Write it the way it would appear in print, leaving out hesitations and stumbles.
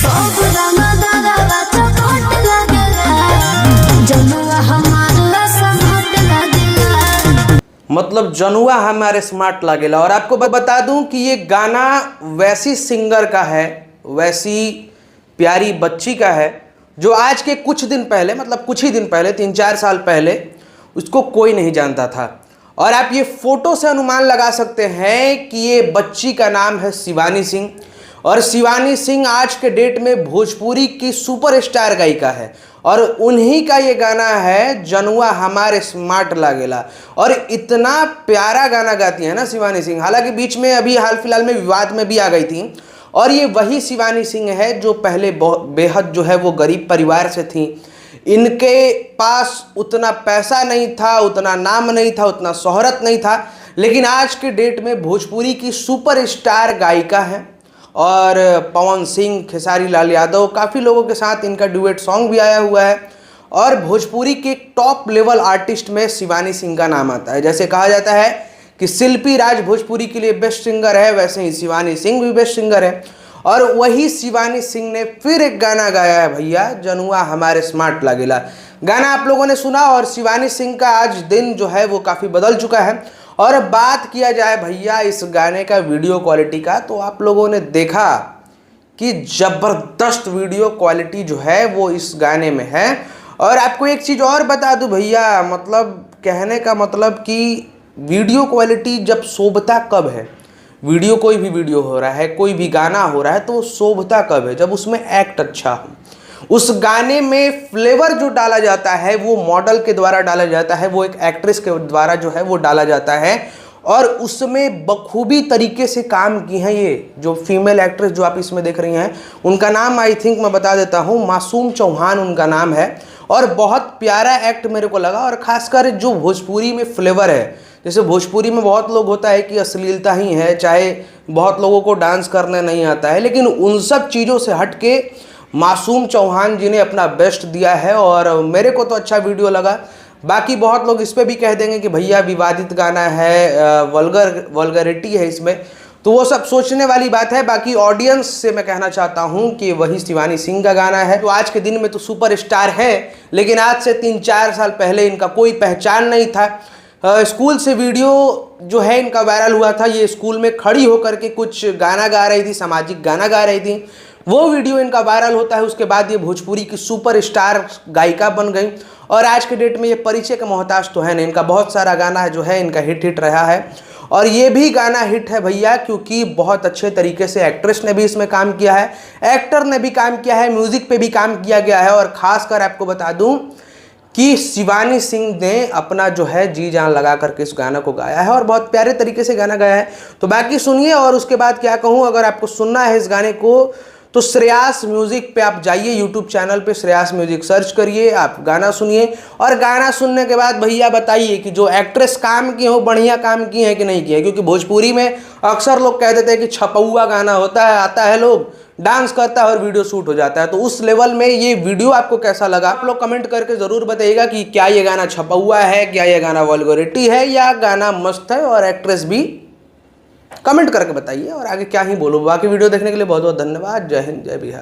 सब रंगा दादा चकोट लगेला जनुआ हमारा समहट लगेला। मतलब जनुआ हमारे स्मार्ट लागेला। और आपको बता दूं कि ये गाना वैसी सिंगर का है, वैसी प्यारी बच्ची का है जो आज के कुछ दिन पहले, मतलब कुछ ही दिन पहले, 3-4 साल पहले उसको कोई नहीं जानता था। और आप ये फोटो से अनुमान लगा सकते हैं कि ये बच्ची का नाम है शिवानी सिंह। और शिवानी सिंह आज के डेट में भोजपुरी की सुपरस्टार गायिका है और उन्हीं का ये गाना है जनुआ हमारे स्मार्ट लागेला। और इतना प्यारा गाना गाती है ना शिवानी सिंह। हालांकि बीच में अभी हाल फिलहाल में विवाद में भी आ गई थी। और ये वही शिवानी सिंह है जो पहले बेहद जो है वो गरीब परिवार से थी। इनके पास उतना पैसा नहीं था, उतना नाम नहीं था, उतना शोहरत नहीं था, लेकिन आज के डेट में भोजपुरी की सुपरस्टार गायिका है। और पवन सिंह, खेसारी लाल यादव, काफ़ी लोगों के साथ इनका ड्यूएट सॉन्ग भी आया हुआ है। और भोजपुरी के टॉप लेवल आर्टिस्ट में शिवानी सिंह का नाम आता है। जैसे कहा जाता है कि शिल्पी राज भोजपुरी के लिए बेस्ट सिंगर है, वैसे ही शिवानी सिंह भी बेस्ट सिंगर है। और वही शिवानी सिंह ने फिर एक गाना गाया है भैया, जनुआ हमारे स्मार्ट लागेला। गाना आप लोगों ने सुना और शिवानी सिंह का आज दिन जो है वो काफ़ी बदल चुका है। और बात किया जाए भैया इस गाने का वीडियो क्वालिटी का, तो आप लोगों ने देखा कि ज़बरदस्त वीडियो क्वालिटी जो है वो इस गाने में है। और आपको एक चीज़ और बता दूं भैया, मतलब कहने का मतलब कि वीडियो क्वालिटी जब शोभता कब है, वीडियो कोई भी वीडियो हो रहा है, कोई भी गाना हो रहा है, तो शोभता कब है, जब उसमें एक्ट अच्छा हो। उस गाने में फ्लेवर जो डाला जाता है वो मॉडल के द्वारा डाला जाता है, वो एक एक्ट्रेस के द्वारा जो है वो डाला जाता है। और उसमें बखूबी तरीके से काम की हैं ये जो फीमेल एक्ट्रेस जो आप इसमें देख रही हैं, उनका नाम आई थिंक मैं बता देता हूँ, मासूम चौहान उनका नाम है। और बहुत प्यारा एक्ट मेरे को लगा। और ख़ासकर जो भोजपुरी में फ्लेवर है, जैसे भोजपुरी में बहुत लोग होता है कि अश्लीलता ही है, चाहे बहुत लोगों को डांस करने नहीं आता है, लेकिन उन सब चीज़ों से हट के मासूम चौहान जी ने अपना बेस्ट दिया है। और मेरे को तो अच्छा वीडियो लगा। बाकी बहुत लोग इस पर भी कह देंगे कि भैया विवादित गाना है, वल्गरिटी है इसमें, तो वो सब सोचने वाली बात है। बाकी ऑडियंस से मैं कहना चाहता हूँ कि वही शिवानी सिंह का गाना है। तो आज के दिन में तो सुपरस्टार है, लेकिन आज से 3-4 साल पहले इनका कोई पहचान नहीं था। स्कूल से वीडियो जो है इनका वायरल हुआ था। ये स्कूल में खड़ी होकर के कुछ गाना गा रही थी, सामाजिक गाना गा रही थी, वो वीडियो इनका वायरल होता है। उसके बाद ये भोजपुरी की सुपरस्टार गायिका बन गई। और आज के डेट में ये परिचय का मोहताज तो है नहीं, इनका बहुत सारा गाना जो है इनका हिट रहा है। और ये भी गाना हिट है भैया क्योंकि बहुत अच्छे तरीके से एक्ट्रेस ने भी इसमें काम किया है, एक्टर ने भी काम किया है, म्यूज़िक पे भी काम किया गया है। और ख़ासकर आपको बता दूं कि शिवानी सिंह ने अपना जो है जी जान लगा करके इस गाना को गाया है और बहुत प्यारे तरीके से गाना गाया है। तो बाकी सुनिए। और उसके बाद क्या कहूँ, अगर आपको सुनना है इस गाने को तो श्रेयास म्यूज़िक पे आप जाइए, यूट्यूब चैनल पे श्रेयास म्यूज़िक सर्च करिए, आप गाना सुनिए। और गाना सुनने के बाद भैया बताइए कि जो एक्ट्रेस काम की हो बढ़िया काम की है कि नहीं की है। क्योंकि भोजपुरी में अक्सर लोग कह देते हैं कि छपौआ गाना होता है, आता है, लोग डांस करता है और वीडियो शूट हो जाता है। तो उस लेवल में ये वीडियो आपको कैसा लगा, आप लोग कमेंट करके ज़रूर बताइएगा कि क्या ये गाना छपौआ है, क्या ये गाना वल्गरिटी है, या गाना मस्त है और एक्ट्रेस भी कमेंट करके बताइए। और आगे क्या ही बोलूँ। बाकी वीडियो देखने के लिए बहुत बहुत धन्यवाद। जय हिंद, जय बिहार।